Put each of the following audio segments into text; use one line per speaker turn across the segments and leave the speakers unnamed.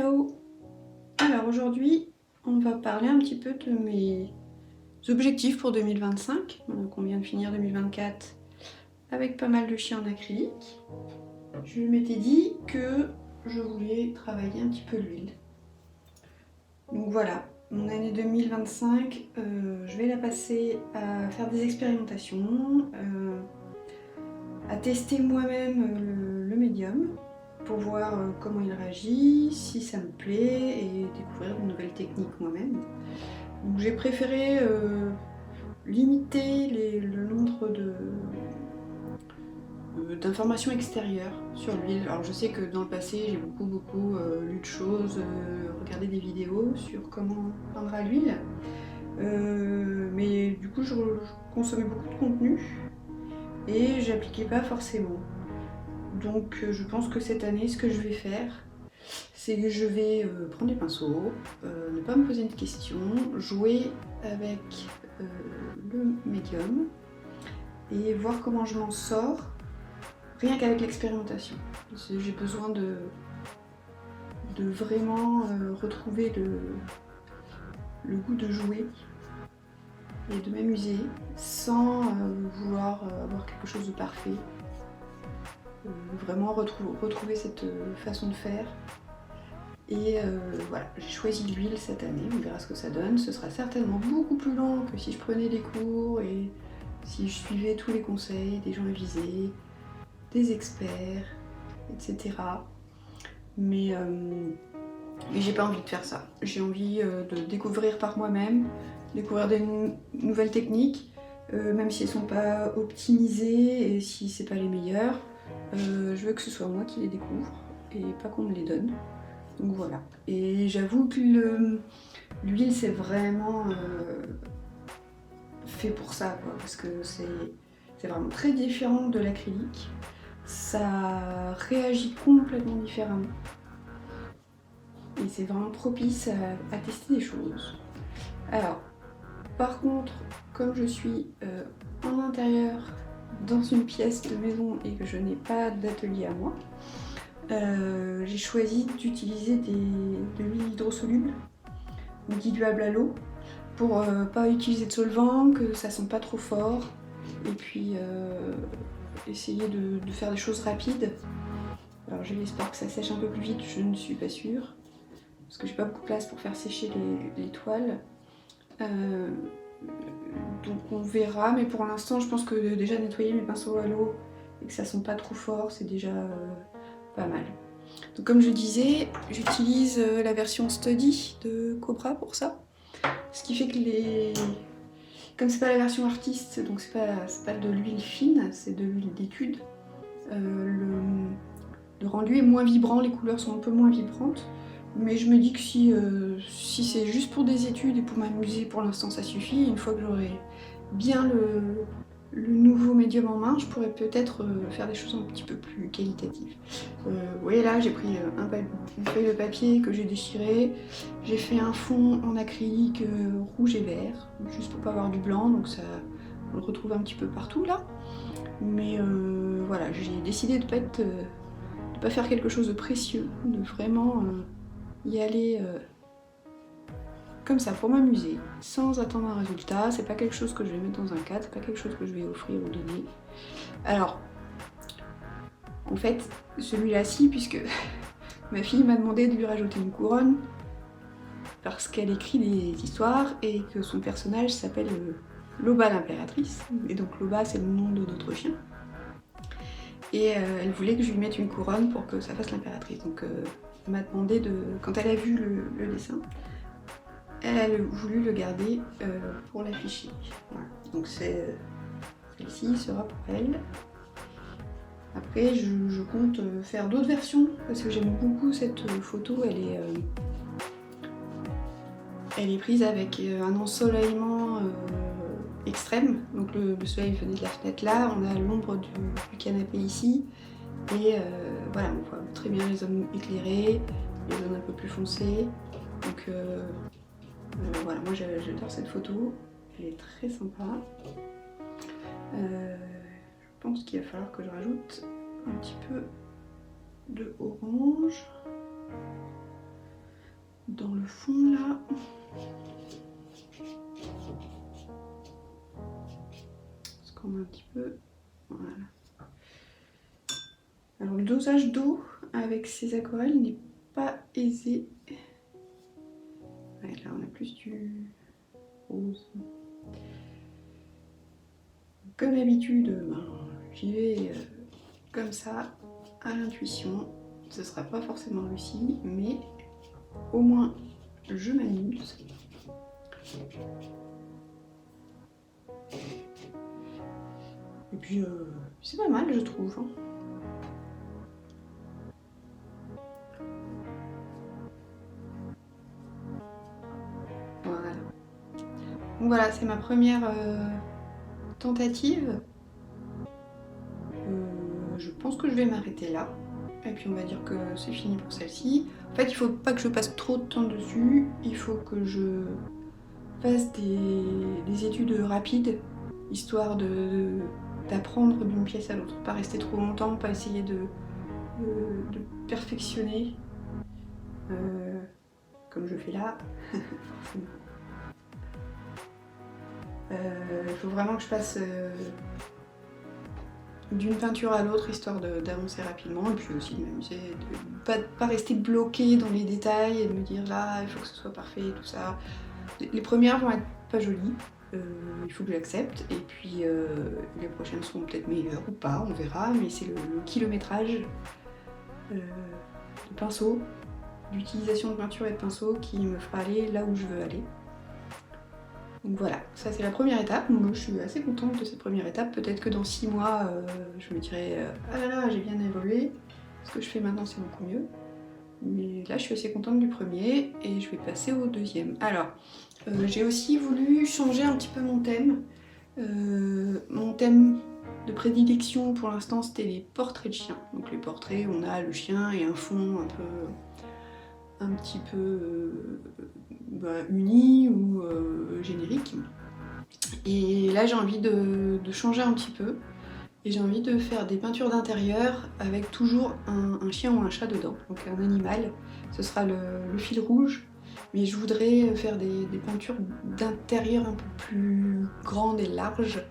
Hello! Alors aujourd'hui, on va parler un petit peu de mes objectifs pour 2025. Donc on vient de finir 2024 avec pas mal de chiens en acrylique. Je m'étais dit que je voulais travailler un petit peu l'huile. Donc voilà, mon année 2025, je vais la passer à faire des expérimentations, à tester moi-même le médium pour voir comment il réagit, si ça me plaît et découvrir de nouvelles techniques moi-même. Donc j'ai préféré limiter le nombre d'informations extérieures sur l'huile. Alors je sais que dans le passé j'ai beaucoup lu de choses, regardé des vidéos sur comment peindre à l'huile, mais du coup je consommais beaucoup de contenu et j'appliquais pas forcément. Donc je pense que cette année ce que je vais faire, c'est que je vais prendre les pinceaux, ne pas me poser de questions, jouer avec le médium et voir comment je m'en sors, rien qu'avec l'expérimentation. J'ai besoin de vraiment retrouver le goût de jouer et de m'amuser sans vouloir avoir quelque chose de parfait. Vraiment retrouver cette façon de faire. Et voilà, j'ai choisi l'huile cette année, on verra ce que ça donne. Ce sera certainement beaucoup plus lent que si je prenais des cours et si je suivais tous les conseils des gens avisés, des experts, etc. Mais j'ai pas envie de faire ça. J'ai envie de découvrir par moi-même, découvrir des nouvelles techniques, même si elles sont pas optimisées et si c'est pas les meilleures. Je veux que ce soit moi qui les découvre et pas qu'on me les donne. Donc voilà. Et j'avoue que l'huile c'est vraiment fait pour ça, quoi, parce que c'est vraiment très différent de l'acrylique. Ça réagit complètement différemment. Et c'est vraiment propice à tester des choses. Alors, par contre, comme je suis en intérieur dans une pièce de maison et que je n'ai pas d'atelier à moi, j'ai choisi d'utiliser de l'huile hydrosoluble, diluable à l'eau, pour pas utiliser de solvant, que ça sent pas trop fort, et puis essayer de faire des choses rapides. Alors j'ai l'espoir que ça sèche un peu plus vite, je ne suis pas sûre, parce que j'ai pas beaucoup de place pour faire sécher les toiles. Donc on verra, mais pour l'instant je pense que déjà nettoyer mes pinceaux à l'eau et que ça sent pas trop fort, c'est déjà pas mal. Donc comme je disais, j'utilise la version Study de Cobra pour ça. Ce qui fait que comme c'est pas la version artiste, donc c'est pas de l'huile fine, c'est de l'huile d'étude, le rendu est moins vibrant, les couleurs sont un peu moins vibrantes. Mais je me dis que si c'est juste pour des études et pour m'amuser, pour l'instant ça suffit. Une fois que j'aurai bien le nouveau médium en main, je pourrais peut-être faire des choses un petit peu plus qualitatives. Vous voyez là, j'ai pris une feuille de papier que j'ai déchirée, j'ai fait un fond en acrylique rouge et vert, juste pour pas avoir du blanc, donc ça on le retrouve un petit peu partout là. Mais voilà, j'ai décidé de pas faire quelque chose de précieux, de vraiment y aller comme ça pour m'amuser, sans attendre un résultat. C'est pas quelque chose que je vais mettre dans un cadre, c'est pas quelque chose que je vais offrir ou donner. Alors, en fait, celui-là si, puisque ma fille m'a demandé de lui rajouter une couronne, parce qu'elle écrit des histoires et que son personnage s'appelle Loba l'impératrice, et donc Loba c'est le nom de notre chien. Et elle voulait que je lui mette une couronne pour que ça fasse l'impératrice. Donc elle m'a demandé quand elle a vu le dessin, elle a voulu le garder pour l'afficher. Voilà. Donc celle-ci sera pour elle. Après je compte faire d'autres versions parce que j'aime beaucoup cette photo. Elle est prise avec un ensoleillement extrême. Donc le soleil venait de la fenêtre là, on a l'ombre du canapé ici. Et voilà, on voit très bien les zones éclairées, les zones un peu plus foncées. Donc voilà, moi j'adore cette photo, elle est très sympa. Je pense qu'il va falloir que je rajoute un petit peu de orange. dans le fond là. Parce qu'on a un petit peu. Voilà. Alors le dosage d'eau avec ces aquarelles n'est pas aisé. Ouais, là on a plus du rose. Comme d'habitude, j'y vais comme ça, à l'intuition. Ce sera pas forcément réussi, mais au moins je m'amuse. Et puis c'est pas mal, je trouve. Hein. Voilà. Donc voilà, c'est ma première tentative. Je pense que je vais m'arrêter là. Et puis on va dire que c'est fini pour celle-ci. En fait, il faut pas que je passe trop de temps dessus. Il faut que je fasse des études rapides, histoire d'apprendre d'une pièce à l'autre. Pas rester trop longtemps, pas essayer de perfectionner, comme je fais là. Il faut vraiment que je passe d'une peinture à l'autre, histoire d'avancer rapidement, et puis aussi de m'amuser, de pas rester bloquée dans les détails et de me dire là, il faut que ce soit parfait et tout ça. Les premières vont être pas jolies, il faut que j'accepte, et puis les prochaines seront peut-être meilleures ou pas, on verra, mais c'est le kilométrage de pinceau, d'utilisation de peinture et de pinceau qui me fera aller là où je veux aller. Donc voilà, ça c'est la première étape. Moi je suis assez contente de cette première étape. Peut-être que dans 6 mois, je me dirai ah là là, j'ai bien évolué. Ce que je fais maintenant c'est beaucoup mieux. Mais là je suis assez contente du premier et je vais passer au deuxième. Alors, j'ai aussi voulu changer un petit peu mon thème. Mon thème de prédilection pour l'instant c'était les portraits de chiens. Donc les portraits, on a le chien et un fond un petit peu uni ou générique. Et là j'ai envie de changer un petit peu et j'ai envie de faire des peintures d'intérieur avec toujours un chien ou un chat dedans, donc un animal. Ce sera le fil rouge, mais je voudrais faire des peintures d'intérieur un peu plus grandes et larges.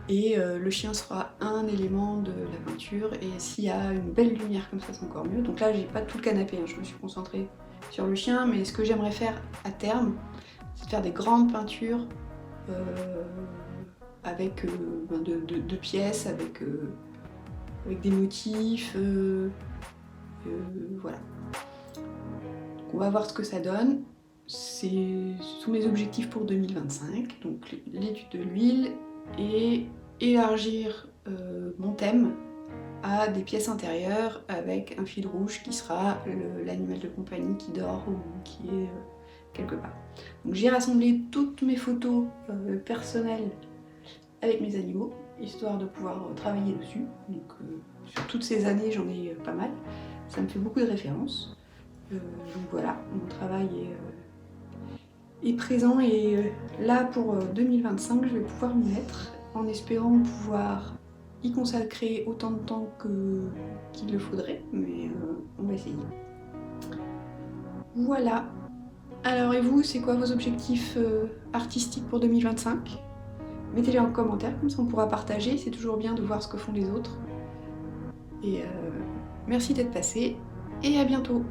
Et le chien sera un élément de la peinture, et s'il y a une belle lumière comme ça c'est encore mieux. Donc là j'ai pas tout le canapé, hein. Je me suis concentrée sur le chien, mais ce que j'aimerais faire à terme, c'est de faire des grandes peintures avec deux pièces, avec des motifs, voilà. Donc on va voir ce que ça donne. Ce sont mes objectifs pour 2025, donc l'étude de l'huile et élargir mon thème à des pièces intérieures avec un fil rouge qui sera l'animal de compagnie qui dort ou qui est quelque part. Donc j'ai rassemblé toutes mes photos personnelles avec mes animaux, histoire de pouvoir travailler dessus. Donc sur toutes ces années j'en ai pas mal, ça me fait beaucoup de références. Donc voilà, mon travail est présent, et là pour 2025 je vais pouvoir m'y mettre en espérant pouvoir y consacrer autant de temps qu'il le faudrait, mais on va essayer. Voilà. Alors et vous, c'est quoi vos objectifs artistiques pour 2025 ? Mettez-les en commentaire, comme ça on pourra partager, c'est toujours bien de voir ce que font les autres. Et merci d'être passé, et à bientôt.